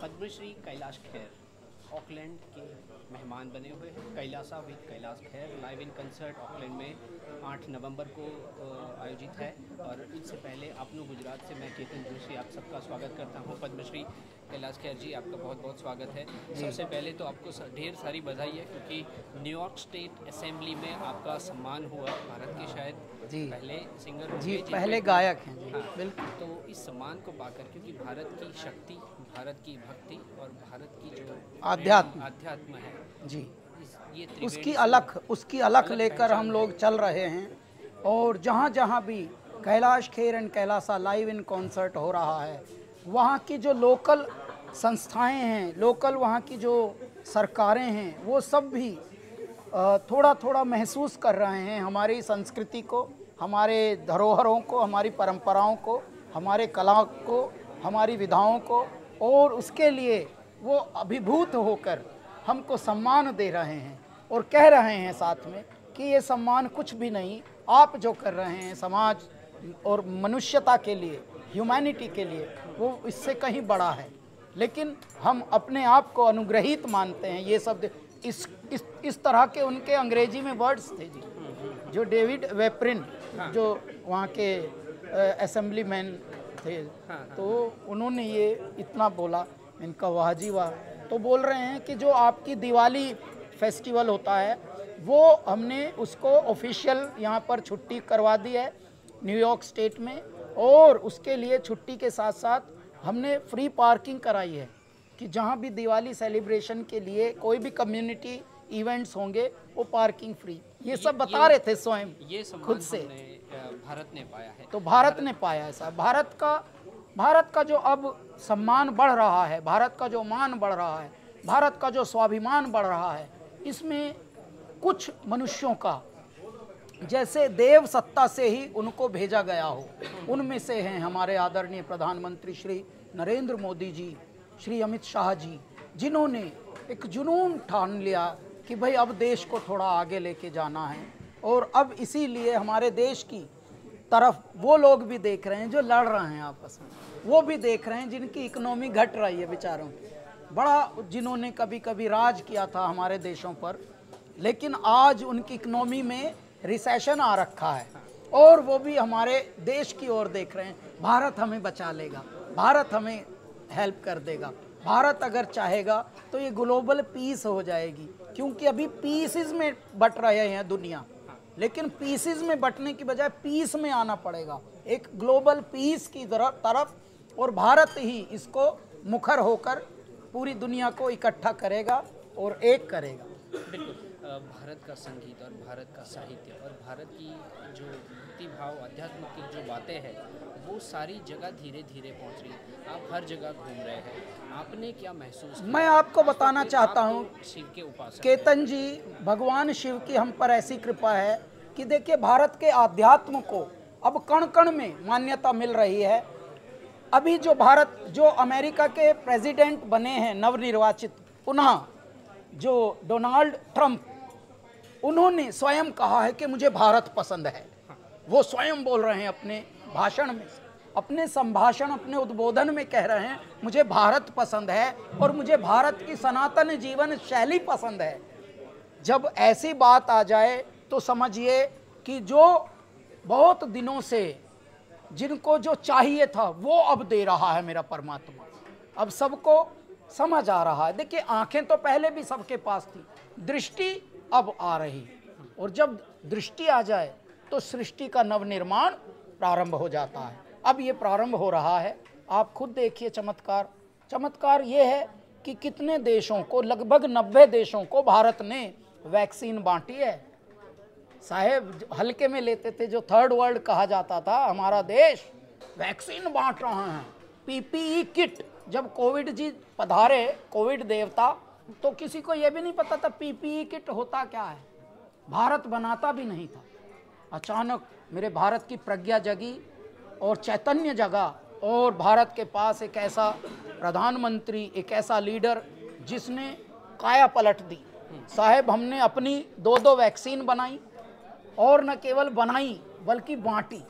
Padmashri Kailash Kher Auckland के मेहमान बने हुए हैं। Kailasa with Kailash Kher live in concert Auckland में 8 नवंबर को आयोजित है। और इससे पहले अपनों गुजरात से मैं केतन जोशी आप सबका स्वागत करता हूं। पद्मश्री कैलाश खेर जी, आपका बहुत बहुत स्वागत है। सबसे पहले तो आपको ढेर सारी बधाई है क्योंकि न्यूयॉर्क स्टेट असेंबली में आपका सम्मान हुआ। भारत के शायद पहले सिंगर जी, पहले गायक हैं जी। हाँ, बिल्कुल। तो इस सम्मान को पाकर, क्योंकि भारत की शक्ति, भारत की भक्ति और भारत की जो आध्यात्म है जी, ये उसकी अलख लेकर हम लोग चल रहे हैं। और जहाँ जहाँ भी Kailash Kher and Kailasa live in concert हो रहा है, वहाँ की जो लोकल संस्थाएं हैं, लोकल वहाँ की जो सरकारें हैं, वो सब भी थोड़ा थोड़ा महसूस कर रहे हैं हमारी संस्कृति को, हमारे धरोहरों को, हमारी परंपराओं को, हमारे कला को, हमारी विधाओं को, और उसके लिए वो अभिभूत होकर हमको सम्मान दे रहे हैं और कह रहे हैं साथ में कि ये सम्मान कुछ भी नहीं, आप जो कर रहे हैं समाज और मनुष्यता के लिए, ह्यूमैनिटी के लिए, वो इससे कहीं बड़ा है। लेकिन हम अपने आप को अनुग्रहित मानते हैं। ये शब्द इस तरह के उनके अंग्रेजी में वर्ड्स थे जी, जो डेविड वेप्रिन जो वहाँ के असेंबलीमैन थे, तो उन्होंने ये इतना बोला, इनका वाह जी वाह। तो बोल रहे हैं कि जो आपकी दिवाली फेस्टिवल होता है, वो हमने उसको ऑफिशियल यहाँ पर छुट्टी करवा दी है न्यूयॉर्क स्टेट में, और उसके लिए छुट्टी के साथ साथ हमने फ्री पार्किंग कराई है कि जहाँ भी दिवाली सेलिब्रेशन के लिए कोई भी कम्युनिटी इवेंट्स होंगे वो पार्किंग फ्री। ये सब बता रहे थे स्वयं, ये खुद से भारत ने पाया है। तो भारत ने पाया है साहब। भारत का जो अब सम्मान बढ़ रहा है, भारत का जो मान बढ़ रहा है, भारत का जो स्वाभिमान बढ़ रहा है, इसमें कुछ मनुष्यों का जैसे देव सत्ता से ही उनको भेजा गया हो, उनमें से हैं हमारे आदरणीय प्रधानमंत्री श्री नरेंद्र मोदी जी, श्री अमित शाह जी, जिन्होंने एक जुनून ठान लिया कि भाई अब देश को थोड़ा आगे लेके जाना है। और अब इसीलिए हमारे देश की तरफ वो लोग भी देख रहे हैं जो लड़ रहे हैं आपस में, वो भी देख रहे हैं जिनकी इकोनॉमी घट रही है बेचारों की, बड़ा जिन्होंने कभी कभी राज किया था हमारे देशों पर, लेकिन आज उनकी इकोनॉमी में रिसेशन आ रखा है, और वो भी हमारे देश की ओर देख रहे हैं। भारत हमें बचा लेगा, भारत हमें हेल्प कर देगा, भारत अगर चाहेगा तो ये ग्लोबल पीस हो जाएगी। क्योंकि अभी पीसेस में बट रहे हैं दुनिया, लेकिन पीसेस में बटने की बजाय पीस में आना पड़ेगा, एक ग्लोबल पीस की तरफ, और भारत ही इसको मुखर होकर पूरी दुनिया को इकट्ठा करेगा और एक करेगा। बिल्कुल। भारत का संगीत और भारत का साहित्य और भारत की जो भक्ति भाव, अध्यात्म की जो बातें हैं, वो सारी जगह धीरे धीरे पहुंच रही है। आप हर जगह घूम रहे हैं, आपने क्या महसूस किया? मैं आपको बताना चाहता हूँ शिव के उपासक केतन जी, भगवान शिव की हम पर ऐसी कृपा है कि देखिए भारत के आध्यात्म को अब कण कण में मान्यता मिल रही है। अभी जो अमेरिका के प्रेसिडेंट बने हैं नवनिर्वाचित, पुनः जो डोनाल्ड ट्रंप, उन्होंने स्वयं कहा है कि मुझे भारत पसंद है। वो स्वयं बोल रहे हैं अपने भाषण में, अपने संभाषण, अपने उद्बोधन में कह रहे हैं मुझे भारत पसंद है और मुझे भारत की सनातन जीवन शैली पसंद है। जब ऐसी बात आ जाए तो समझिए कि जो बहुत दिनों से जिनको जो चाहिए था वो अब दे रहा है मेरा परमात्मा। अब सबको समझ आ रहा है। देखिए आंखें तो पहले भी सबके पास थी, दृष्टि अब आ रही, और जब दृष्टि आ जाए तो सृष्टि का नवनिर्माण प्रारंभ हो जाता है। अब ये प्रारंभ हो रहा है। आप खुद देखिए चमत्कार ये है कि कितने देशों को, लगभग 90 देशों को भारत ने वैक्सीन बांटी है। साहेब हल्के में लेते थे, जो थर्ड वर्ल्ड कहा जाता था हमारा देश, वैक्सीन बांट रहे हैं, पीपीई किट। जब कोविड जी पधारे, कोविड देवता, तो किसी को यह भी नहीं पता था पीपीई किट होता क्या है, भारत बनाता भी नहीं था। अचानक मेरे भारत की प्रज्ञा जगी और चैतन्य जगा, और भारत के पास एक ऐसा प्रधानमंत्री, एक ऐसा लीडर जिसने काया पलट दी। साहेब हमने अपनी 2-2 वैक्सीन बनाई, और न केवल बनाई बल्कि बांटी,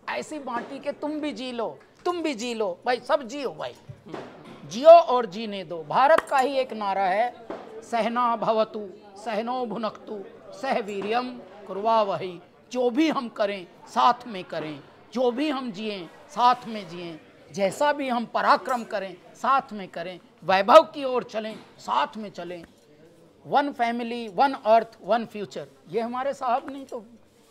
ऐसी बांटी कि तुम भी जी लो, तुम भी जी लो भाई, सब जियो भाई। जियो और जीने दो। भारत का ही एक नारा है, सहना भवतु सहनो भुनक्तु सह वीर्यम कुर्वावहै। जो भी हम करें साथ में करें, जो भी हम जिएं साथ में जिएं, जैसा भी हम पराक्रम करें साथ में करें, वैभव की ओर चलें साथ में चलें। One family, one earth, one future, ये हमारे साहब ने तो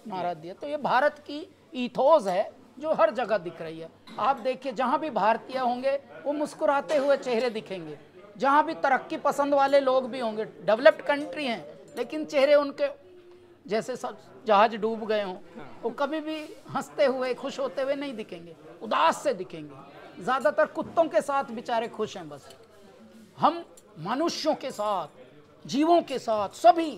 नारा दिया। तो ये भारत की ईथोस है जो हर जगह दिख रही है। आप देखिए, जहाँ भी भारतीय होंगे वो मुस्कुराते हुए चेहरे दिखेंगे, जहाँ भी तरक्की पसंद वाले लोग भी होंगे, डेवलप्ड कंट्री हैं लेकिन चेहरे उनके जैसे सब जहाज डूब गए हों, वो कभी भी हंसते हुए खुश होते हुए नहीं दिखेंगे, उदास से दिखेंगे। ज़्यादातर कुत्तों के साथ बेचारे खुश हैं। बस हम मनुष्यों के साथ, जीवों के साथ, सभी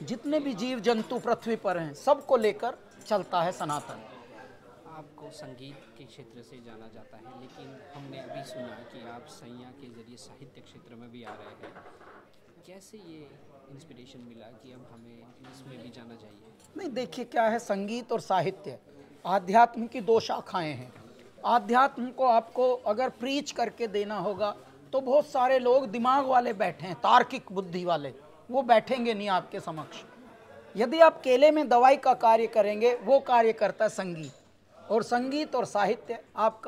जितने भी जीव जंतु पृथ्वी पर हैं सबको लेकर चलता है सनातन। आपको संगीत के क्षेत्र से जाना जाता है, लेकिन हमने अभी सुना कि आप सैया के जरिए साहित्य क्षेत्र में भी आ रहे हैं। कैसे ये इंस्पिरेशन मिला कि अब हमें इसमें भी जाना चाहिए? नहीं, देखिए क्या है, संगीत और साहित्य आध्यात्म की दो शाखाएं हैं। आध्यात्म को आपको अगर प्रीच करके देना होगा तो बहुत सारे लोग दिमाग वाले बैठे हैं, तार्किक बुद्धि वाले, वो बैठेंगे नहीं आपके समक्ष। यदि आप केले में दवाई का कार्य करेंगे, वो कार्य करता है संगीत। और संगीत और साहित्य, आप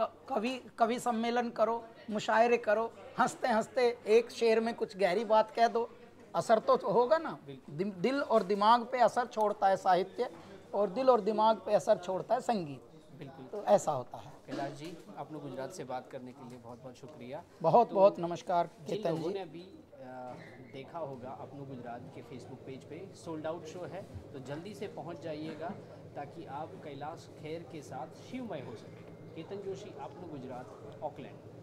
कवि सम्मेलन करो, मुशायरे करो, हंसते हंसते एक शेर में कुछ गहरी बात कह दो, असर तो होगा ना। दिल और दिमाग पे असर छोड़ता है साहित्य, और दिल और दिमाग पे असर छोड़ता है संगीत। बिल्कुल, तो ऐसा होता है। कैलाश जी, आपने गुजरात से बात करने के लिए बहुत बहुत शुक्रिया। बहुत बहुत नमस्कार जिन केतन लोगों जी। ने अभी देखा होगा अपनों गुजरात के फेसबुक पेज पे सोल्ड आउट शो है, तो जल्दी से पहुंच जाइएगा ताकि आप कैलाश खेर के साथ शिवमय हो सके। केतन जोशी, अपनों गुजरात, ऑकलैंड।